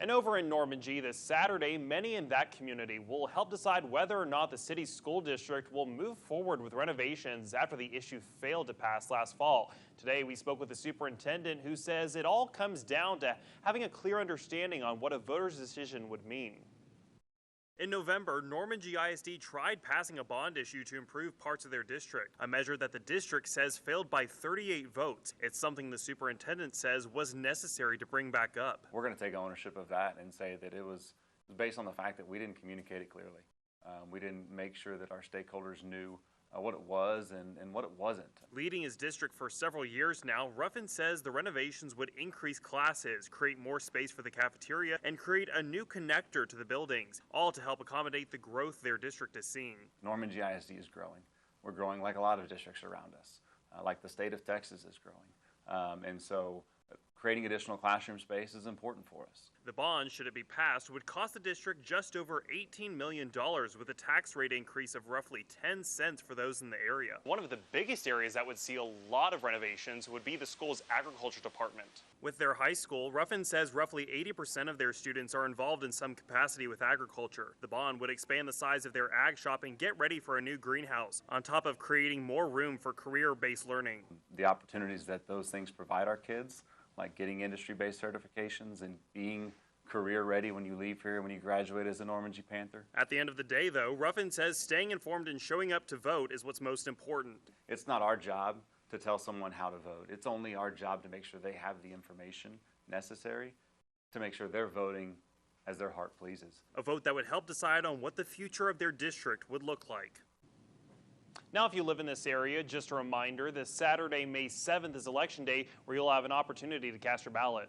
And over in Normangee this Saturday, many in that community will help decide whether or not the city's school district will move forward with renovations after the issue failed to pass last fall. Today, we spoke with the superintendent who says it all comes down to having a clear understanding on what a voter's decision would mean. In November, Normangee ISD tried passing a bond issue to improve parts of their district, a measure that the district says failed by 38 votes. It's something the superintendent says was necessary to bring back up. We're going to take ownership of that and say that it was based on the fact that we didn't communicate it clearly. We didn't make sure that our stakeholders knew what it was and what it wasn't. Leading his district for several years now, Ruffin says the renovations would increase classes, create more space for the cafeteria, and create a new connector to the buildings, all to help accommodate the growth their district is seeing. Normangee ISD is growing. We're growing like a lot of districts around us, like the state of Texas is growing. And so creating additional classroom space is important for us. The bond, should it be passed, would cost the district just over $18 million with a tax rate increase of roughly 10 cents for those in the area. One of the biggest areas that would see a lot of renovations would be the school's agriculture department. With their high school, Ruffin says roughly 80% of their students are involved in some capacity with agriculture. The bond would expand the size of their ag shop and get ready for a new greenhouse, on top of creating more room for career-based learning. The opportunities that those things provide our kids, like getting industry-based certifications and being career ready when you leave here, when you graduate as a Normangee Panther. At the end of the day, though, Ruffin says staying informed and showing up to vote is what's most important. It's not our job to tell someone how to vote. It's only our job to make sure they have the information necessary to make sure they're voting as their heart pleases. A vote that would help decide on what the future of their district would look like. Now, if you live in this area, just a reminder, this Saturday, May 7th is Election Day, where you'll have an opportunity to cast your ballot.